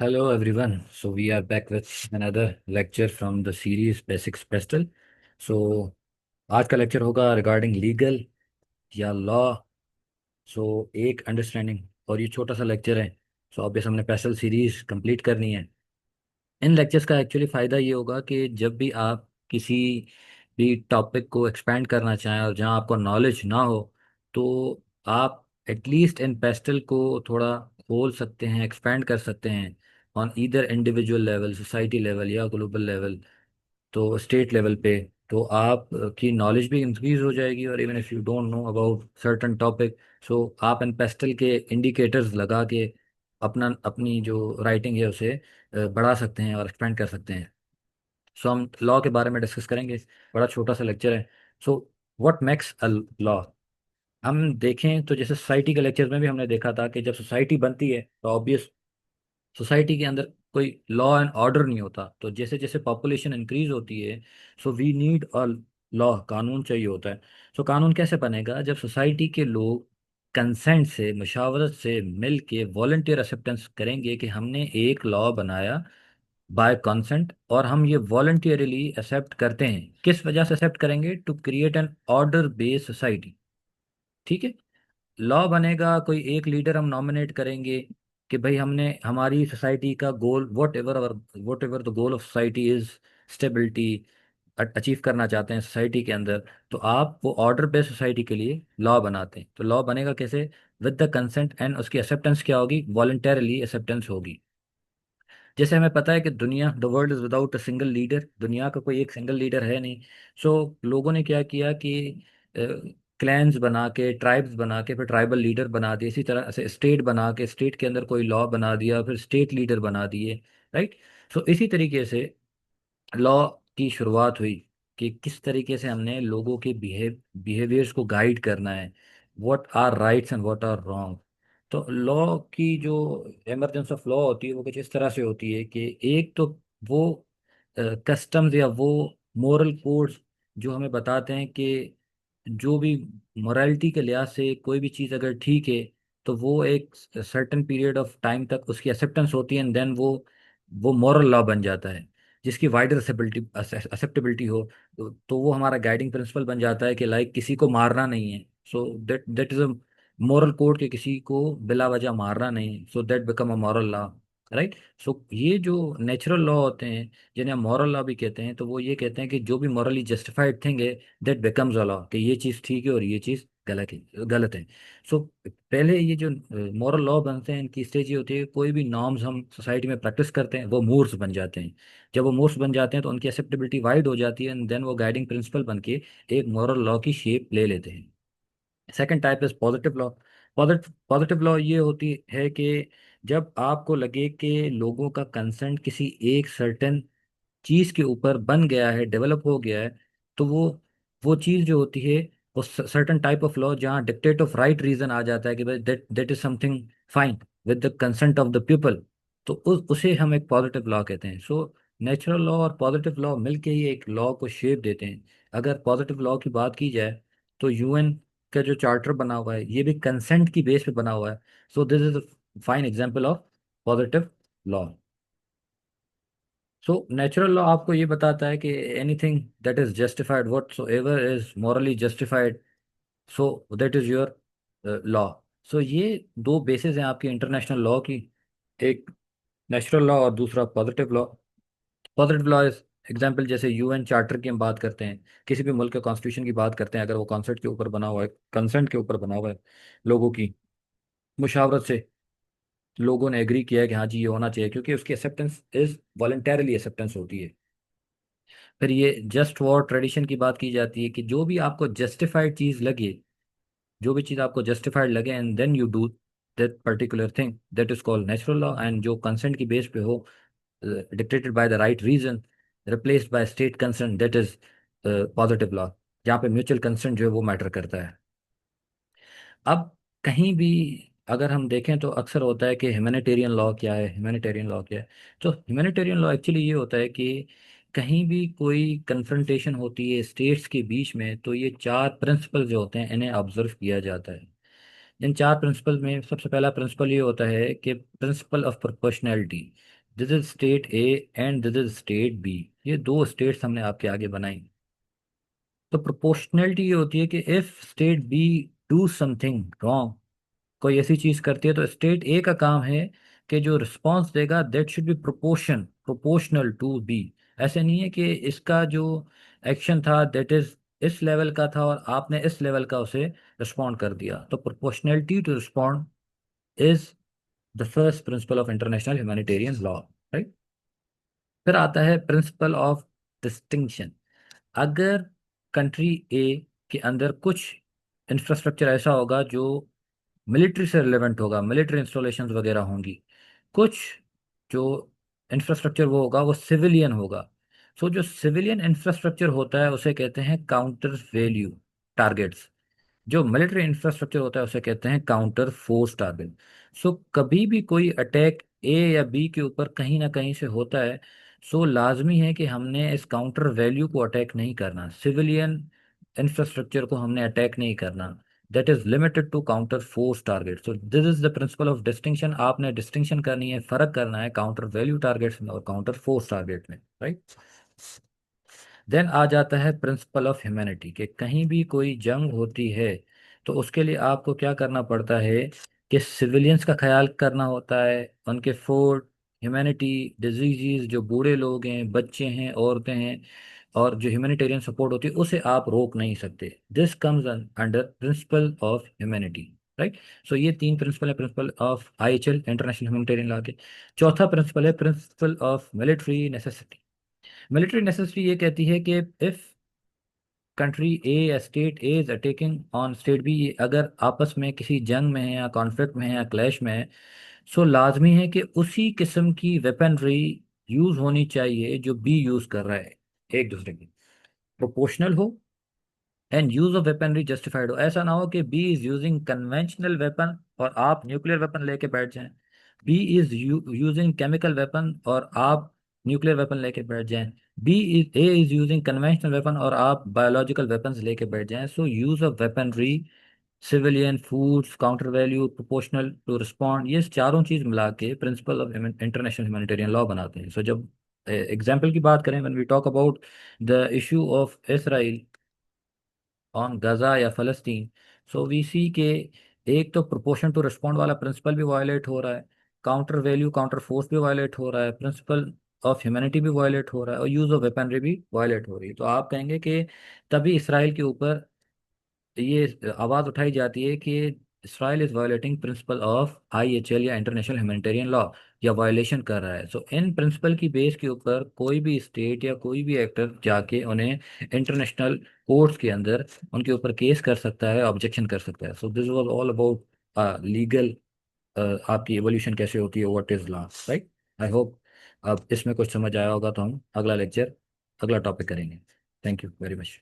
Hello everyone. So we are back with another lecture from the series Basics Pestle. So आज का lecture होगा regarding legal या law. सो एक understanding, और ये छोटा सा लेक्चर है। सो ऑब्वियस हमने पेस्टल सीरीज कंप्लीट करनी है। इन लेक्चर्स का एक्चुअली फ़ायदा ये होगा कि जब भी आप किसी भी टॉपिक को एक्सपेंड करना चाहें और जहां आपको नॉलेज ना हो, तो आप एटलीस्ट इन पेस्टल को थोड़ा खोल सकते हैं, एक्सपेंड कर सकते हैं on either individual level, society level या ग्लोबल लेवल, तो स्टेट लेवल पे। तो आप की नॉलेज भी इंक्रीज हो जाएगी, और even if you don't know about certain topic, so आप इन पेस्टल के इंडिकेटर्स लगा के अपना अपनी जो राइटिंग है उसे बढ़ा सकते हैं और एक्सपेंड कर सकते हैं। सो हम लॉ के बारे में डिस्कस करेंगे। बड़ा छोटा सा लेक्चर है। So what makes a law. हम देखें तो जैसे सोसाइटी के लेक्चर में भी हमने देखा था कि जब सोसाइटी बनती है तो ऑब्वियस सोसाइटी के अंदर कोई लॉ एंड ऑर्डर नहीं होता। तो जैसे जैसे पॉपुलेशन इंक्रीज होती है, so we need a law, कानून चाहिए होता है। सो कानून कैसे बनेगा? जब सोसाइटी के लोग कंसेंट से, मशावरत से मिल के वॉलंटियर एक्सेप्टेंस करेंगे कि हमने एक लॉ बनाया बाय कंसेंट, और हम ये वॉलंटियरली एक्सेप्ट करते हैं। किस वजह से एक्सेप्ट करेंगे? To create an order based society. ठीक है। लॉ बनेगा, कोई एक लीडर हम नॉमिनेट करेंगे कि भाई हमने हमारी सोसाइटी का goal, whatever the goal of society is stability, achieve करना चाहते हैं सोसाइटी के अंदर, तो आप वो ऑर्डर बेस्ड सोसाइटी के लिए लॉ बनाते हैं। तो लॉ बनेगा कैसे? विद द कंसेंट, एंड उसकी एक्सेप्टेंस क्या होगी? वॉलंटरली एक्सेप्टेंस होगी। जैसे हमें पता है कि दुनिया, the world is without a single leader, दुनिया का कोई एक सिंगल लीडर है नहीं। सो लोगों ने क्या किया कि क्लैंस बना के, ट्राइब्स बना के, फिर ट्राइबल लीडर बना दिए। इसी तरह से स्टेट बना के, स्टेट के अंदर कोई लॉ बना दिया, फिर स्टेट लीडर बना दिए। राइट। सो इसी तरीके से लॉ की शुरुआत हुई कि किस तरीके से हमने लोगों के बिहेवियर्स को गाइड करना है, what are rights and what are wrong. तो लॉ की जो इमरजेंस ऑफ लॉ होती है वो कुछ इस तरह से होती है कि एक तो वो कस्टम्स या वो मोरल कोड्स जो हमें बताते हैं कि जो भी मोरालिटी के लिहाज से कोई भी चीज़ अगर ठीक है, तो वो एक सर्टेन पीरियड ऑफ टाइम तक उसकी एक्सेप्टेंस होती है, एंड देन वो मॉरल लॉ बन जाता है, जिसकी वाइडर एक्सेप्टेबिलिटी हो। तो वो हमारा गाइडिंग प्रिंसिपल बन जाता है कि लाइक किसी को मारना नहीं है। So that that is a moral code, कि किसी को बिला वजह मारना नहीं। So that become a moral law. Right. So ये जो नेचुरल लॉ होते हैं, जिन्हें हम मॉरल लॉ भी कहते हैं, तो वो ये कहते हैं कि जो भी मॉरली जस्टिफाइड थिंग है, दैट बिकम्स अ लॉ, कि ये चीज़ ठीक है और ये चीज़ गलत है। सो पहले ये जो मॉरल लॉ बनते हैं, इनकी स्टेज ये होती है, कोई भी नॉर्म्स हम सोसाइटी में प्रैक्टिस करते हैं वो मोर्स बन जाते हैं। जब वो मोर्स बन जाते हैं तो उनकी एक्सेप्टेबिलिटी वाइड हो जाती है, एंड देन वो गाइडिंग प्रिंसिपल बन के एक मॉरल लॉ की शेप ले लेते हैं। Second type is positive law. Positive law ये होती है कि जब आपको लगे कि लोगों का कंसेंट किसी एक सर्टेन चीज के ऊपर बन गया है, डेवलप हो गया है, तो वो चीज जो होती है, वो सर्टेन टाइप ऑफ लॉ जहाँ डिक्टेट ऑफ राइट रीजन आ जाता है कि भाई that that is something fine with the consent of the people, तो उसे हम एक पॉजिटिव लॉ कहते हैं। सो नेचुरल लॉ और पॉजिटिव लॉ मिलके ही एक लॉ को शेप देते हैं। अगर पॉजिटिव लॉ की बात की जाए, तो यूएन का जो चार्टर बना हुआ है, ये भी कंसेंट की बेस पे बना हुआ है। So this is a fine example of positive law. So natural law आपको ये बताता है कि anything that is justified, whatsoever is morally justified, so that is your law. So ये दो बेसिस हैं आपकी इंटरनेशनल लॉ की, एक नेचुरल लॉ और दूसरा positive law. Positive law is example, जैसे यूएन चार्टर की हम बात करते हैं, किसी भी मुल्क के कॉन्स्टिट्यूशन की बात करते हैं, अगर वो कॉन्सेंट के ऊपर बना हुआ है, कंसेंट के ऊपर बना हुआ है, लोगों की मुशावरत से लोगों ने एग्री किया है कि हाँ जी ये होना चाहिए, क्योंकि उसकी एक्सेप्टेंस इज वॉलेंटरली एक्सेप्टेंस होती है। फिर ये जस्ट वॉर ट्रेडिशन की बात की जाती है कि जो भी आपको जस्टिफाइड चीज लगे, जो भी चीज आपको जस्टिफाइड लगे, and then you do that particular thing, that is called natural law. And जो कंसेंट की बेस पे हो, dictated by the right reason, replaced by state consent, that is positive law, जहाँ पे म्यूचुअल कंसेंट जो है वो मैटर करता है। अब कहीं भी अगर हम देखें तो अक्सर होता है कि ह्यूमैनिटेरियन लॉ क्या है, ह्यूमैनिटेरियन लॉ क्या है। तो ह्यूमैनिटेरियन लॉ एक्चुअली ये होता है कि कहीं भी कोई कन्फ्रंटेशन होती है स्टेट्स के बीच में, तो ये चार प्रिंसिपल जो होते हैं इन्हें ऑब्जर्व किया जाता है। इन चार प्रिंसिपल में सबसे पहला प्रिंसिपल ये होता है कि principle of proportionality. This is state A and this is state B. ये दो स्टेट्स हमने आपके आगे बनाई। तो प्रोपोर्शनैलिटी ये होती है कि if state B do something wrong, कोई ऐसी चीज करती है, तो स्टेट ए का काम है कि जो रिस्पॉन्स देगा that should be proportional to B. ऐसे नहीं है कि इसका जो एक्शन था दैट इज इस लेवल का था और आपने इस लेवल का उसे रिस्पॉन्ड कर दिया। तो proportionality to respond is the first principle of international humanitarian law, right. फिर आता है प्रिंसिपल ऑफ डिस्टिंक्शन। अगर कंट्री ए के अंदर कुछ इंफ्रास्ट्रक्चर ऐसा होगा जो मिलिट्री से रिलेवेंट होगा, मिलिट्री इंस्टॉलेशंस वगैरह होंगी, कुछ जो इंफ्रास्ट्रक्चर वो होगा वो सिविलियन होगा। सो जो सिविलियन इंफ्रास्ट्रक्चर होता है उसे कहते हैं काउंटर वैल्यू टारगेट्स। जो मिलिट्री इंफ्रास्ट्रक्चर होता है उसे कहते हैं काउंटर फोर्स टारगेट। सो कभी भी कोई अटैक ए या बी के ऊपर कहीं ना कहीं से होता है, सो लाजमी है कि हमने इस काउंटर वैल्यू को अटैक नहीं करना, सिविलियन इंफ्रास्ट्रक्चर को हमने अटैक नहीं करना। That is limited to counter force target. So this is the principle of distinction. आपने डिस्टिंक्शन करनी है, फर्क करना है काउंटर वैल्यू टारगेट्स में और काउंटर फोर्स टारगेट में, राइट। देन आ जाता है प्रिंसिपल ऑफ ह्यूमैनिटी कि कहीं भी कोई जंग होती है तो उसके लिए आपको क्या करना पड़ता है कि सिविलियंस का ख्याल करना होता है, उनके फूड, ह्यूमैनिटी, डिजीज़, जो बूढ़े लोग हैं, बच्चे हैं, औरतें हैं, और जो ह्यूमैनिटेरियन सपोर्ट होती है उसे आप रोक नहीं सकते। This comes under principle of humanity, right. So ये तीन प्रिंसिपल है principle of IHL, international humanitarian law के। चौथा प्रिंसिपल है principle of military necessity. Military necessity ये कहती है कि इफ कंट्री ए या state A is attacking on state B, अगर आपस में किसी जंग में है या कॉन्फ्लिक्ट में है या क्लैश में है, सो लाजमी है कि उसी किस्म की वेपनरी यूज होनी चाहिए जो बी यूज कर रहा है, एक दूसरे की प्रोपोर्शनल हो and use of weaponry justified हो। ऐसा ना हो कि B is using conventional weapon और आप न्यूक्लियर वेपन लेके बैठ जाएं, B is using chemical weapon और आप न्यूक्लियर वेपन लेके बैठ जाएं, B is a is using conventional weapon और आप बायोलॉजिकल वेपन्स लेके बैठ जाएं। So use of weaponry, civilian, foods, counter value, proportional to respond, ये चारों चीज मिला के principle of international humanitarian law बनाते हैं। सो जब एग्जाम्पल की बात करें, when we talk about the issue of Israel on Gaza या फलस्तीन, सो वी सी के एक तो प्रोपोर्शन टू रिस्पॉन्ड वाला प्रिंसिपल भी वायलेट हो रहा है, काउंटर वैल्यू काउंटर फोर्स भी वायलेट हो रहा है, प्रिंसिपल ऑफ ह्यूमैनिटी भी वायलेट हो रहा है और यूज ऑफ वेपनरी भी वायलेट हो रही है। तो आप कहेंगे कि तभी इसराइल के ऊपर ये आवाज़ उठाई जाती है कि Israel is violating principle of IHL या इंटरनेशनल ह्यूमैनिटेरियन लॉ, या वायलेशन कर रहा है। सो इन प्रिंसिपल की बेस के ऊपर कोई भी स्टेट या कोई भी एक्टर जाके उन्हें इंटरनेशनल कोर्ट्स के अंदर उनके ऊपर केस कर सकता है, ऑब्जेक्शन कर सकता है। So this was all about legal, आपकी एवोल्यूशन कैसे होती है, what is law, right. I hope अब इसमें कुछ समझ आया होगा। तो हम अगला लेक्चर, अगला टॉपिक करेंगे। Thank you very much.